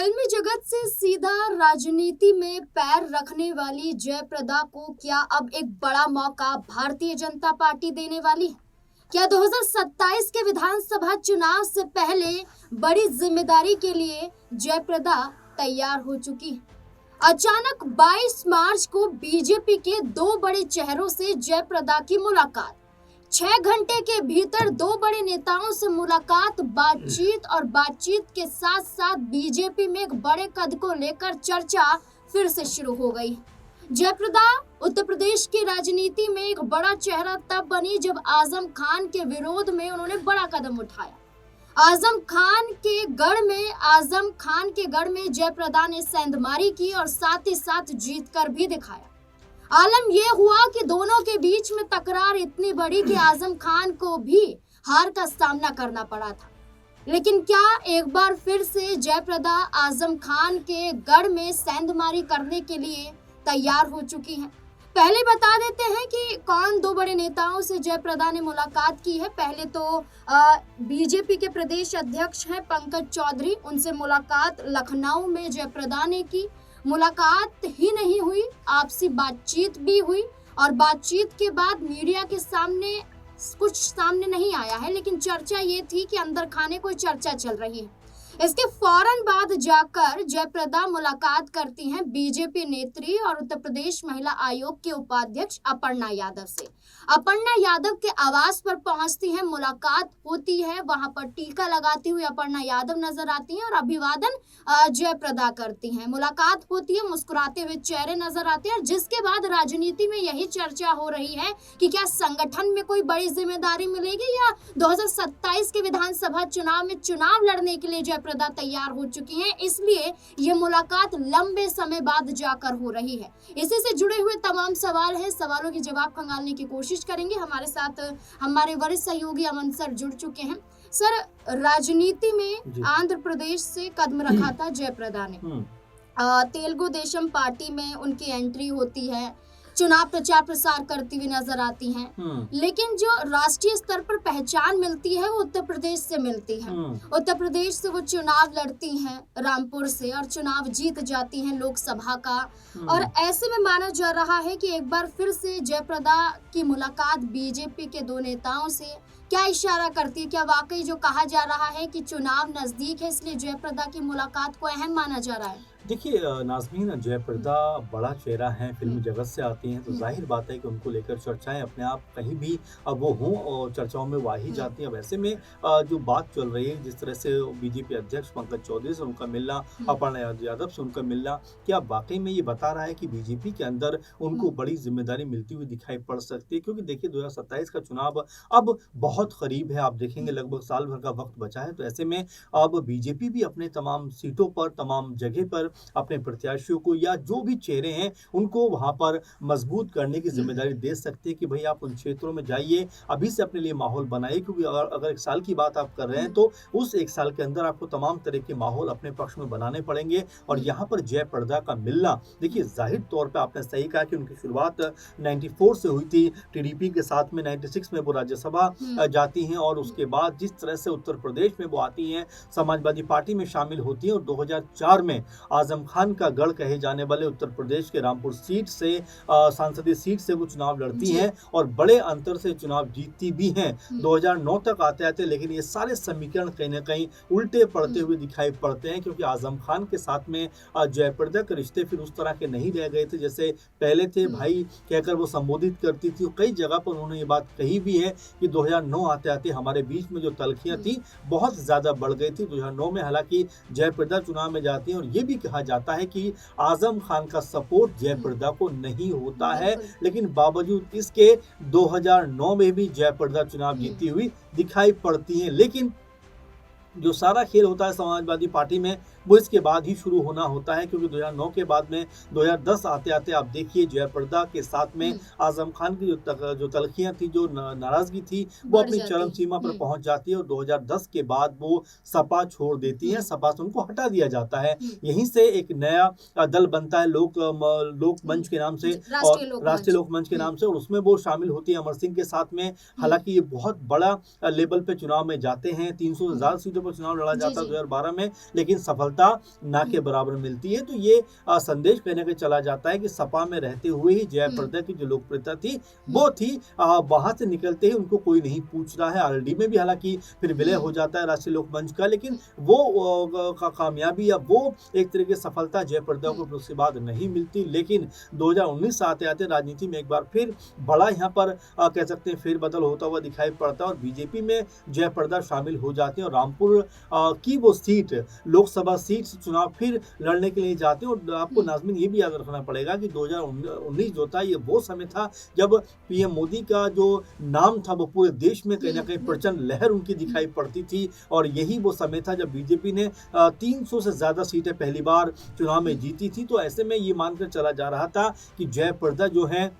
फिल्मी जगत से सीधा राजनीति में पैर रखने वाली जयप्रदा को क्या अब एक बड़ा मौका भारतीय जनता पार्टी देने वाली है? क्या 2027 के विधानसभा चुनाव से पहले बड़ी जिम्मेदारी के लिए जयप्रदा तैयार हो चुकी है? अचानक 22 मार्च को बीजेपी के दो बड़े चेहरों से जयप्रदा की मुलाकात। 6 घंटे के भीतर दो बड़े नेताओं से मुलाकात, बातचीत के साथ साथ बीजेपी में एक बड़े कद को लेकर चर्चा फिर से शुरू हो गई। जयप्रदा उत्तर प्रदेश की राजनीति में एक बड़ा चेहरा तब बनी जब आजम खान के विरोध में उन्होंने बड़ा कदम उठाया। आजम खान के गढ़ में जयप्रदा ने सेंधमारी की और साथ ही साथ जीत कर भी दिखाया। आलम यह हुआ कि दोनों के बीच में तकरार इतनी बड़ी कि आजम खान को भी हार का सामना करना पड़ा था। लेकिन क्या एक बार फिर से जयप्रदा आजम खान के गढ़ में सेंधमारी करने के लिए तैयार हो चुकी हैं? पहले बता देते हैं कि कौन दो बड़े नेताओं से जयप्रदा ने मुलाकात की है। पहले तो बीजेपी के प्रदेश अध्यक्ष हैं पंकज चौधरी, उनसे मुलाकात लखनऊ में जयप्रदा ने की। मुलाकात ही नहीं हुई, आपसी बातचीत भी हुई और बातचीत के बाद मीडिया के सामने कुछ सामने नहीं आया है, लेकिन चर्चा ये थी कि अंदर खाने कोई चर्चा चल रही है। इसके फौरन बाद जाकर जयप्रदा मुलाकात करती हैं बीजेपी नेत्री और उत्तर प्रदेश महिला आयोग के उपाध्यक्ष अपर्णा यादव से। अपर्णा यादव के आवास पर पहुंचती हैं, मुलाकात होती है। वहां पर टीका लगाती हुई अपर्णा यादव नजर आती हैं और अभिवादन जयप्रदा करती हैं। मुलाकात होती है, मुस्कुराते हुए चेहरे नजर आते हैं। और जिसके बाद राजनीति में यही चर्चा हो रही है कि क्या संगठन में कोई बड़ी जिम्मेदारी मिलेगी या 2027 के विधानसभा चुनाव में चुनाव लड़ने के लिए जयप्रदा तैयार हो चुकी हैं। इसलिए ये मुलाकात लंबे समय बाद जाकर हो रही है। इसी से जुड़े हुए तमाम सवाल हैं, सवालों के जवाब खंगालने की कोशिश करेंगे। हमारे साथ हमारे वरिष्ठ सहयोगी अमन सर जुड़ चुके हैं। सर, राजनीति में आंध्र प्रदेश से कदम रखा था जयप्रदा ने। तेलुगु देशम पार्टी में उनकी एंट्री होती है, चुनाव प्रचार प्रसार करती हुई नजर आती हैं। लेकिन जो राष्ट्रीय स्तर पर पहचान मिलती है वो उत्तर प्रदेश से मिलती है। उत्तर प्रदेश से वो चुनाव लड़ती हैं रामपुर से और चुनाव जीत जाती हैं लोकसभा का। और ऐसे में माना जा रहा है कि एक बार फिर से जयप्रदा की मुलाकात बीजेपी के दो नेताओं से क्या इशारा करती है? क्या वाकई जो कहा जा रहा है कि चुनाव नजदीक है इसलिए जयप्रदा की मुलाकात को अहम माना जा रहा है? देखिए नाज़मीन, जयप्रदा बड़ा चेहरा है, फिल्मी जगत से आती हैं, तो जाहिर बात है कि उनको लेकर चर्चाएं अपने आप कहीं भी अब वो हों और चर्चाओं में वाही जाती हैं। वैसे में जो बात चल रही है, जिस तरह से बीजेपी अध्यक्ष पंकज चौधरी से उनका मिलना, अपर्णा यादव से उनका मिलना, क्या वाकई में ये बता रहा है कि बीजेपी के अंदर उनको बड़ी जिम्मेदारी मिलती हुई दिखाई पड़ सकती है? क्योंकि देखिए 2027 का चुनाव अब बहुत करीब है, आप देखेंगे लगभग साल भर का वक्त बचा है। तो ऐसे में अब बीजेपी भी अपने तमाम सीटों पर, तमाम जगह पर अपने प्रत्याशियों को या जो भी चेहरे हैं उनको वहां पर मजबूत करने की जिम्मेदारी दे सकते हैं कि भाई आप उन क्षेत्रों में जाइए, अभी से अपने लिए माहौल बनाइए। क्योंकि अगर एक साल की बात आप कर रहे हैं तो उस एक साल के अंदर आपको तमाम तरह के माहौल अपने पक्ष में बनाने पड़ेंगे। और यहाँ पर जयप्रदा का मिलना, देखिए जाहिर तौर पर आपने सही कहा कि उनकी शुरुआत 94 से हुई थी टीडीपी के साथ में। 96 में वो राज्यसभा जाती हैं और उसके बाद जिस तरह से उत्तर प्रदेश में वो आती हैं, समाजवादी पार्टी में शामिल होती हैं और 2004 में आजम खान का गढ़ कहे जाने वाले उत्तर प्रदेश के रामपुर सीट से संसदीय सीट से वो चुनाव लड़ती हैं और बड़े अंतर से चुनाव जीतती भी हैं 2009 तक आते आते। लेकिन ये सारे समीकरण कहीं ना कहीं उल्टे पड़ते हुए दिखाई पड़ते हैं, क्योंकि आजम खान के साथ में जयप्रदा के रिश्ते फिर उस तरह के नहीं रह गए थे जैसे पहले थे। भाई कहकर वो संबोधित करती थी। कई जगह पर उन्होंने ये बात कही भी है कि 2009 आते आते हमारे बीच में जो तलखियां थी बहुत ज्यादा बढ़ गई थी। 2009 में हालांकि जयप्रदा चुनाव में जाती है और ये भी कहा जाता है कि आजम खान का सपोर्ट जयप्रदा को नहीं होता है, लेकिन बावजूद इसके 2009 में भी जयप्रदा चुनाव जीती हुई दिखाई पड़ती हैं। लेकिन जो सारा खेल होता है समाजवादी पार्टी में वो इसके बाद ही शुरू होना होता है, क्योंकि 2009 के बाद में 2010 आते आते आप देखिए जयप्रदा के साथ में आजम खान की जो तलखियां थी, जो नाराजगी थी, वो अपनी चरम सीमा पर पहुंच जाती है और 2010 के बाद वो सपा छोड़ देती है। सपा से उनको हटा दिया जाता है। यहीं से एक नया दल बनता है लोक मंच के नाम से और राष्ट्रीय लोक मंच के नाम से, और उसमें वो शामिल होती है अमर सिंह के साथ में। हालांकि ये बहुत बड़ा लेवल पे चुनाव में जाते हैं, 300 से ज्यादा सीटों पर चुनाव लड़ा जाता है 2012 में, लेकिन सफलता सफलता ना के बराबर मिलती है। तो ये संदेश कहीं ना कहीं चला जाता है कि सपा में रहते हुए ही जयप्रदा की जो लोकप्रियता थी वो थी, वहां से निकलते ही उनको कोई नहीं पूछ रहा है। आरएलडी में भी हालांकि फिर विलय हो जाता है राष्ट्रीय लोकमंच का, लेकिन वो कामयाबी या वो एक तरीके की सफलता जयप्रदा को उसके बाद नहीं मिलती। लेकिन 2019 आते आते राजनीति में एक बार फिर बड़ा यहाँ पर कह सकते हैं फेरबदल होता हुआ दिखाई पड़ता है और बीजेपी में जयप्रदा शामिल हो जाते हैं और रामपुर की वो सीट, लोकसभा सीट से चुनाव फिर लड़ने के लिए जाते हैं। और आपको नाज़मीन ये भी याद रखना पड़ेगा कि 2019 जो था ये वो समय था जब पीएम मोदी का जो नाम था वो पूरे देश में कहीं ना कहीं प्रचंड लहर उनकी दिखाई पड़ती थी। और यही वो समय था जब बीजेपी ने 300 से ज्यादा सीटें पहली बार चुनाव में जीती थी। तो ऐसे में ये मानकर चला जा रहा था कि जयप्रदा जो है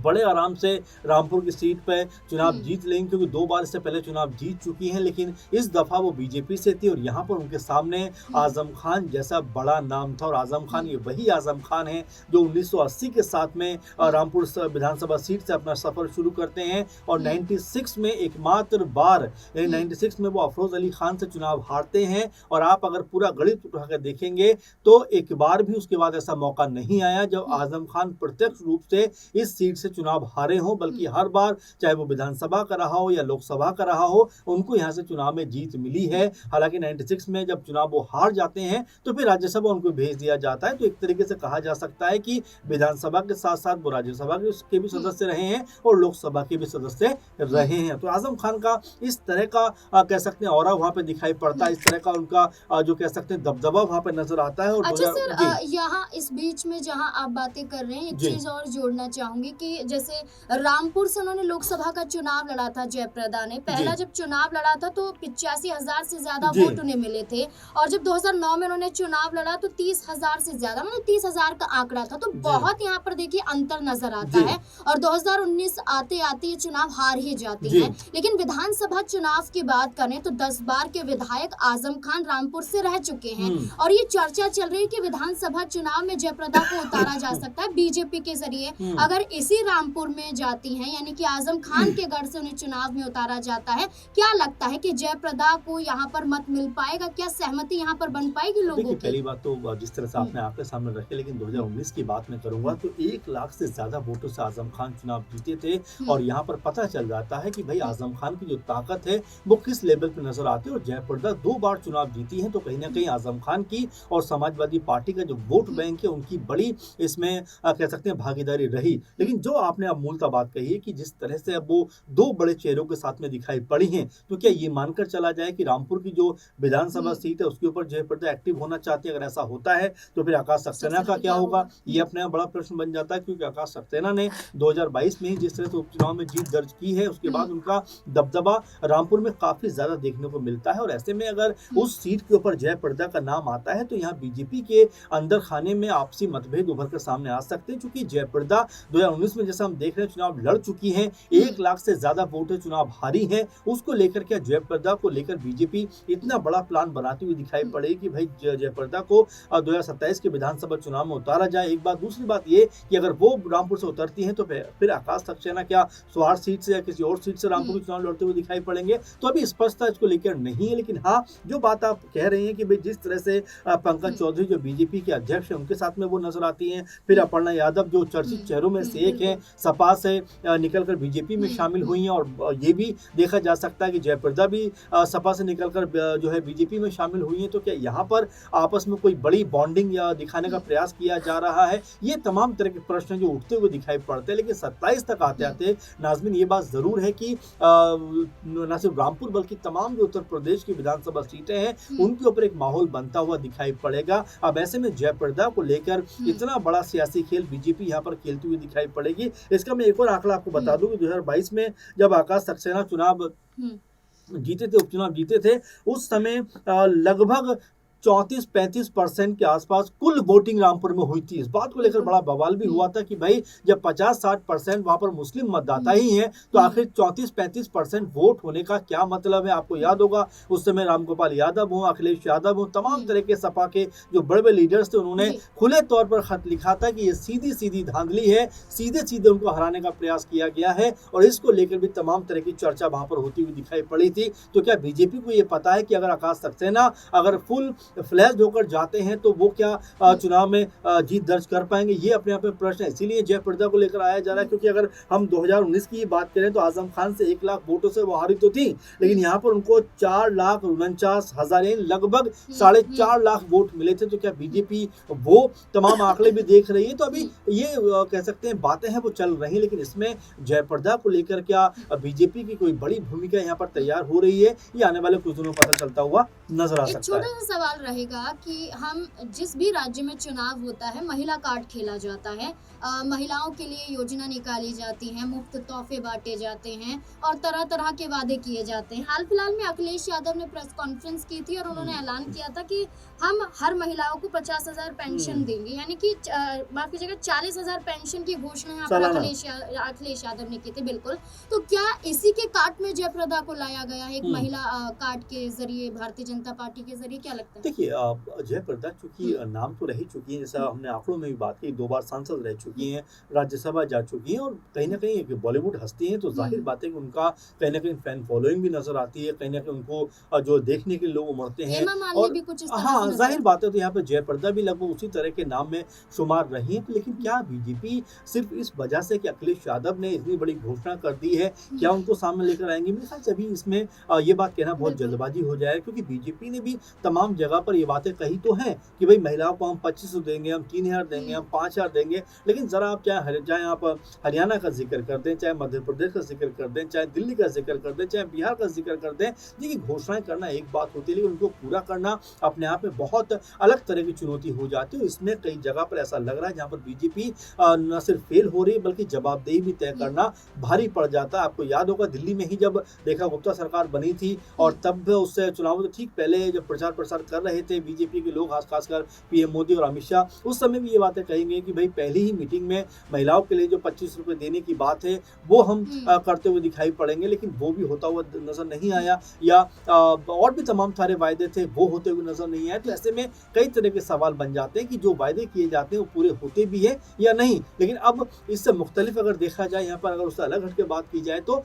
बड़े आराम से रामपुर की सीट पे चुनाव जीत लेंगे, क्योंकि 2 बार इससे पहले चुनाव जीत चुकी हैं। लेकिन इस दफा वो बीजेपी से थी और यहाँ पर उनके सामने आजम खान जैसा बड़ा नाम था। और आजम खान ये वही आजम खान है जो 1980 के साथ में रामपुर विधानसभा सीट से अपना सफर शुरू करते हैं और 96 में एकमात्र बार यानी 96 में वो अफरोज अली खान से चुनाव हारते हैं। और आप अगर पूरा गणित उठाकर देखेंगे तो एक बार भी उसके बाद ऐसा मौका नहीं आया जब आजम खान प्रत्यक्ष रूप से इस सीट से चुनाव हारे हो, बल्कि हर बार चाहे वो विधानसभा का रहा हो या लोकसभा का रहा हो उनको यहाँ से चुनाव में जीत मिली है। हालांकि 96 में जब चुनाव वो हार जाते हैं तो फिर राज्यसभा उनको भेज दिया जाता है। तो एक तरीके से कहा जा सकता है कि विधानसभा के साथ साथ वो राज्यसभा के भी सदस्य रहे हैं और लोकसभा के भी सदस्य रहे हैं। तो आजम खान का इस तरह का कह सकते हैं ऑरा वहां पे दिखाई पड़ता है, इस तरह का उनका जो कह सकते हैं दबदबा वहां पे नजर आता है। और अच्छा सर, यहाँ इस बीच में जहाँ आप बातें कर रहे हैं एक चीज और जोड़ना चाहूंगी कि जैसे रामपुर से उन्होंने लोकसभा का चुनाव लड़ा था जयप्रदा ने। पहला जब चुनाव लड़ा था तो 85,000 से ज्यादा वोट उन्हें मिले थे और जब 2009 में उन्होंने चुनाव लड़ा तो 30,000 से ज्यादा, मतलब 30,000 का आंकड़ा था। तो बहुत यहाँ पर देखिए अंतर नजर आता है। और 2019 आते आते ये चुनाव हार ही जाते हैं। लेकिन विधानसभा चुनाव की बात करें तो 10 बार के विधायक आजम खान रामपुर से रह चुके हैं और ये चर्चा चल रही है कि विधानसभा चुनाव में जयप्रदा को उतारा जा सकता है बीजेपी के जरिए। अगर इसी रामपुर में जाती हैं यानी कि आजम खान के गढ़ से उन्हें चुनाव में उतारा जाता है, क्या लगता है कि जयप्रदा को यहाँ पर मत मिल पाएगा? क्या सहमति यहाँ पर बन पाएगी लोगों की? पहली बात तो जिस तरह से आपने आपके सामने रखे, लेकिन 2019 की बात मैं करूंगा तो 1 लाख से ज्यादा वोटों से आजम खान चुनाव जीते थे। और यहाँ पर पता चल जाता है कि भाई आजम खान की जो ताकत है वो किस लेवल पे नजर आती है। और जयप्रदा 2 बार चुनाव जीती है तो कहीं ना कहीं आजम खान की और समाजवादी पार्टी का जो वोट बैंक है उनकी बड़ी इसमें कह सकते हैं भागीदारी रही। लेकिन जो आपने अब मूलतः बात कही है कि जिस तरह से अब वो 2 बड़े चेहरों के साथ में दिखाई पड़ी हैं, तो क्या ये मानकर चला जाए कि रामपुर की जो विधानसभा सीट है उसके ऊपर जयप्रदा एक्टिव होना चाहती है? अगर ऐसा होता है तो फिर आकाश सक्सेना का क्या होगा, ये अपने आप बड़ा प्रश्न बन जाता है। क्योंकि आकाश सक्सेना ने 2022 में ही जिस तरह से उपचुनाव में जीत दर्ज की है उसके बाद उनका दबदबा रामपुर में काफी ज्यादा देखने को मिलता है। और ऐसे में अगर उस सीट के ऊपर जयप्रदा का नाम आता है तो यहाँ बीजेपी के अंदर खाने में आपसी मतभेद उभर कर सामने आ सकते हैं। चूंकि जयप्रदा 2019 में जैसा हम देख रहे हैं चुनाव लड़ चुकी हैं, 1 लाख से ज्यादा वोट चुनाव हारी है, उसको लेकर क्या जयप्रदा को लेकर बीजेपी इतना बड़ा प्लान बनाती हुई दिखाई पड़ेगी कि भाई जयप्रदा को 2027 के विधानसभा चुनाव में उतारा जाए? एक बात। दूसरी बात ये कि अगर वो रामपुर से उतरती हैं तो फिर आकाश सक्सेना क्या स्वार सीट से या किसी और सीट से रामपुर के चुनाव लड़ते हुए दिखाई पड़ेंगे? तो अभी स्पष्टता इसको लेकर नहीं है। लेकिन हाँ, जो बात आप कह रहे हैं कि भाई जिस तरह से पंकज चौधरी जो बीजेपी के अध्यक्ष है उनके साथ में वो नजर आती हैं, फिर अपर्णा यादव जो चर्चित चेहरों में से एक है, सपा से निकलकर बीजेपी में शामिल हुई हैं। और ये भी देखा जा सकता है कि जयप्रदा भी सपा से निकलकर जो है बीजेपी में शामिल हुई हैं। तो क्या यहाँ पर आपस में कोई बड़ी बॉन्डिंग या दिखाने का प्रयास किया जा रहा है? ये तमाम तरह के प्रश्न जो उठते हुए दिखाई पड़ते हैं। लेकिन 27 तक आते आते नाज़मीन ये बात जरूर है कि न सिर्फ रामपुर बल्कि तमाम जो उत्तर प्रदेश की विधानसभा सीटें हैं उनके ऊपर एक माहौल बनता हुआ दिखाई पड़ेगा। अब ऐसे में जयप्रदा को लेकर इतना बड़ा सियासी खेल बीजेपी यहाँ पर खेलती हुई दिखाई पड़ेगी। इसका मैं एक और आंकड़ा आपको बता दूं कि 2022 में जब आकाश सक्सेना चुनाव जीते थे, उपचुनाव जीते थे, उस समय लगभग 34-35% के आसपास कुल वोटिंग रामपुर में हुई थी। इस बात को लेकर बड़ा बवाल भी हुआ था कि भाई जब 50-60% वहां पर मुस्लिम मतदाता ही हैं तो आखिर 34-35% वोट होने का क्या मतलब है? आपको याद होगा उस समय रामगोपाल यादव हो, अखिलेश यादव हो, तमाम तरह के सपा के जो बड़े बड़े लीडर्स थे उन्होंने खुले तौर पर खत लिखा था कि ये सीधी सीधी धांधली है, सीधे सीधे उनको हराने का प्रयास किया गया है। और इसको लेकर भी तमाम तरह की चर्चा वहां पर होती हुई दिखाई पड़ी थी। तो क्या बीजेपी को ये पता है कि अगर आकाश सक्सेना अगर फुल फ्लैश होकर जाते हैं तो वो क्या चुनाव में जीत दर्ज कर पाएंगे, ये अपने आप में प्रश्न है। इसीलिए जयप्रदा को लेकर आया जा रहा है, क्योंकि अगर हम 2019 की बात करें तो आजम खान से 1 लाख वोटों से वो हारी तो थी, लेकिन यहाँ पर उनको 4,49,000 लगभग 4.5 लाख वोट मिले थे। तो क्या बीजेपी वो तमाम आंकड़े भी देख रही है? तो अभी ये कह सकते हैं बातें हैं वो चल रही हैं, लेकिन इसमें जयप्रदा को लेकर क्या बीजेपी की कोई बड़ी भूमिका यहाँ पर तैयार हो रही है, ये आने वाले कुछ दिनों में पता चलता हुआ नजर आ एक सकता छोटा है। सा सवाल रहेगा कि हम जिस भी राज्य में चुनाव होता है महिला कार्ड खेला जाता है, महिलाओं के लिए योजना निकाली जाती है, मुफ्त तोहफे बांटे जाते हैं और तरह तरह के वादे किए जाते हैं। हाल फिलहाल में अखिलेश यादव ने प्रेस कॉन्फ्रेंस की थी और उन्होंने ऐलान किया था कि हम हर महिलाओं को 50,000 पेंशन देंगे, यानी कि माफ कीजिएगा 40,000 पेंशन की घोषणा यहाँ पर अखिलेश यादव ने की थी। बिल्कुल, तो क्या इसी के कार्ड में जयप्रदा को लाया गया है, एक महिला कार्ड के जरिए, भारतीय जनता पार्टी के जरिए? क्या लगता है? देखिए जयप्रदा चूंकि नाम तो रही चुकी है, जैसा हमने आंकड़ों में भी बात की, 2 बार सांसद रह चुकी हैं, राज्यसभा जा चुकी हैं और कहीं ना कहीं एक बॉलीवुड हस्ती हैं, तो जाहिर बात है कि उनका कहीं ना कहीं फैन फॉलोइंग भी नजर आती है, कहीं ना कहीं उनको जो देखने के लोग उमड़ते हैं। और भी कुछ इस तरह हाँ, से जाहिर बात है, तो यहाँ पे जयप्रदा भी लगभग उसी तरह के नाम में शुमार रही है। लेकिन क्या बीजेपी सिर्फ इस वजह से कि अखिलेश यादव ने इतनी बड़ी घोषणा कर दी है, क्या उनको सामने लेकर आएंगे? मेरे ख्याल से अभी इसमें ये बात कहना बहुत जल्दबाजी हो जाए, क्योंकि बीजेपी ने भी तमाम जगह पर ये बातें कही तो हैं कि भाई महिलाओं को हम 2500 देंगे, हम 3,000 देंगे, हम 5,000 देंगे। लेकिन जरा आप चाहे आप हरियाणा का जिक्र कर दें, चाहे मध्य प्रदेश का जिक्र कर दें, चाहे दिल्ली का जिक्र कर दें, चाहे बिहार का जिक्र कर दें, देखिए घोषणाएं करना एक बात होती है, लेकिन उनको पूरा करना अपने आप में बहुत अलग तरह की चुनौती हो जाती है। इसमें कई जगह पर ऐसा लग रहा है जहाँ पर बीजेपी न सिर्फ फेल हो रही है बल्कि जवाबदेही भी तय करना भारी पड़ जाता है। आपको याद होगा दिल्ली में ही जब रेखा गुप्ता सरकार बनी थी और तब उससे चुनाव तो ठीक पहले जब प्रचार प्रसार कर रहे थे बीजेपी के लोग, खासकर पीएम मोदी और अमित शाह, उस समय भी ये बातें कही गई कि भाई पहली ही मीटिंग में महिलाओं के लिए जो 25 रुपए देने की बात है वो हम करते हुए दिखाई पड़ेंगे, लेकिन वो भी होता हुआ नजर नहीं आया, या और भी तमाम सारे वायदे थे वो होते हुए नजर नहीं आए। तो ऐसे में कई तरह के सवाल बन जाते हैं कि जो वायदे किए जाते हैं वो पूरे होते भी है या नहीं। लेकिन अब इससे मुख्तलिफ अगर देखा जाए, यहाँ पर अगर उससे अलग हट के बात की जाए तो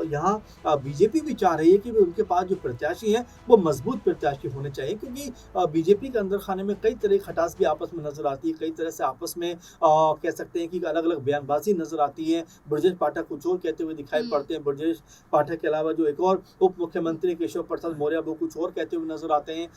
यहाँ बीजेपी भी चाह रही है कि उनके पास जो प्रत्याशी हैं वो मजबूत प्रत्याशी होने चाहिए, क्योंकि बीजेपी के अंदर खाने में कई तरह की खटास भी आपस में नजर आती है, कई तरह से आपस में कह सकते हैं कि अलग अलग बयानबाजी नजर आती है। ब्रजेश पाठक कुछ और कहते हुए दिखाई पड़ते हैं, ब्रजेश पाठक के अलावा जो एक और उप मुख्यमंत्री केशव प्रसाद मौर्य वो कुछ और कहते हुए नजर आते हैं,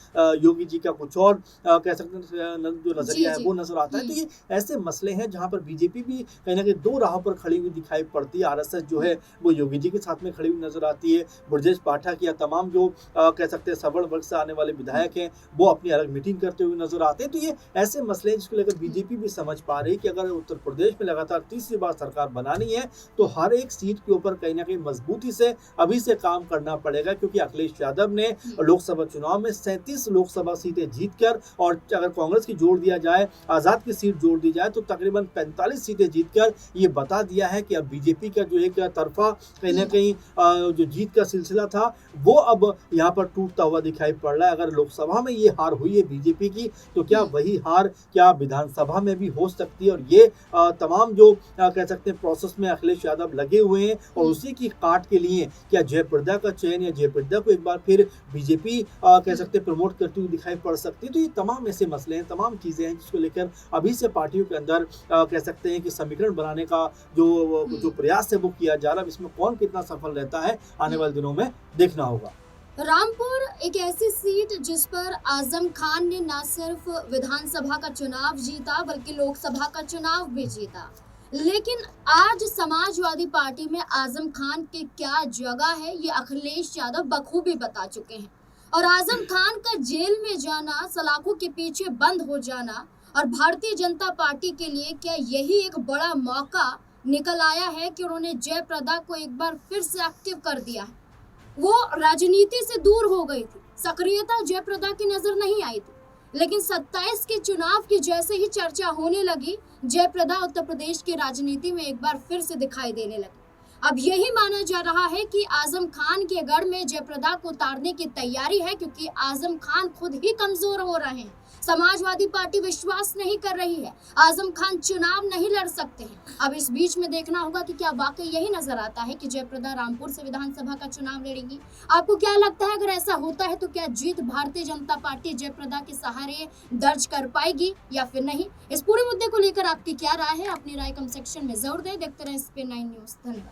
योगी जी का कुछ और कह सकते हैं जो नजरिया है वो नजर आता है। तो ये ऐसे मसले हैं जहाँ पर बीजेपी भी कहीं ना कहीं दो राहों पर खड़ी हुई दिखाई पड़ती है। आरएसएस जो है वो योगी जी के साथ में खड़ी हुई नजर आती है, ब्रजेश पाठक या तमाम जो कह सकते हैं सवर्ण वर्ग से आने वाले विधायक हैं वो अपनी अलग मीटिंग करते हुए नजर आते हैं। तो ये ऐसे मसले हैं जिसको लेकर बीजेपी भी समझ पा रही है कि अगर उत्तर प्रदेश में लगातार तीसरी बार सरकार बनानी है तो हर एक सीट के ऊपर कहीं ना कहीं मजबूती से अभी से काम करना पड़ेगा, क्योंकि अखिलेश यादव ने लोकसभा चुनाव में 37 लोकसभा सीटें जीतकर, और अगर कांग्रेस की जोड़ दिया जाए, आजाद की सीट जोड़ दी जाए, तो तकरीबन 45 सीटें जीतकर ये बता दिया है कि अब बीजेपी का जो एक तरफा कहीं ना कहीं जो जीत का सिलसिला था वो अब यहाँ पर टूटता हुआ दिखाई पड़ रहा है। अगर लोकसभा में ये हार हुई है बीजेपी की, तो क्या वही हार क्या विधानसभा में भी हो सकती है? और ये तमाम जो कह सकते हैं प्रोसेस में अखिलेश यादव लगे हुए हैं, और उसी की काट के लिए क्या जयप्रदा का चयन या जयप्रदा को एक बार फिर बीजेपी कह सकते हैं प्रमोट करती हुई दिखाई पड़ सकती है। तो ये तमाम ऐसे मसले हैं, तमाम चीजें हैं जिसको लेकर अभी से पार्टियों के अंदर कह सकते हैं कि समीकरण बनाने का जो प्रयास है वो किया जा रहा है। इसमें कौन कितना सफल रहता है आने वाले दिनों में देखना होगा। रामपुर एक ऐसी सीट जिस पर आजम खान ने न सिर्फ विधानसभा का चुनाव जीता बल्कि लोकसभा का चुनाव भी जीता, लेकिन आज समाजवादी पार्टी में आजम खान की क्या जगह है ये अखिलेश यादव बखूबी बता चुके हैं। और आजम खान का जेल में जाना, सलाखों के पीछे बंद हो जाना और भारतीय जनता पार्टी के लिए क्या यही एक बड़ा मौका निकल आया है कि उन्होंने जयप्रदा को एक बार फिर से एक्टिव कर दिया है। वो राजनीति से दूर हो गई थी, सक्रियता जयप्रदा की नजर नहीं आई थी, लेकिन 27 के चुनाव की जैसे ही चर्चा होने लगी, जयप्रदा उत्तर प्रदेश की राजनीति में एक बार फिर से दिखाई देने लगी। अब यही माना जा रहा है कि आजम खान के गढ़ में जयप्रदा को उतारने की तैयारी है, क्योंकि आजम खान खुद ही कमजोर हो रहे हैं। समाजवादी पार्टी विश्वास नहीं कर रही है, आजम खान चुनाव नहीं लड़ सकते हैं। अब इस बीच में देखना होगा कि क्या वाकई यही नजर आता है कि जयप्रदा रामपुर से विधानसभा का चुनाव लड़ेंगी। आपको क्या लगता है, अगर ऐसा होता है तो क्या जीत भारतीय जनता पार्टी जयप्रदा के सहारे दर्ज कर पाएगी या फिर नहीं? इस पूरे मुद्दे को लेकर आपकी क्या राय है? अपनी राय कमेंट सेक्शन में जरूर दें। देखते रहें SP9 न्यूज। धन्यवाद।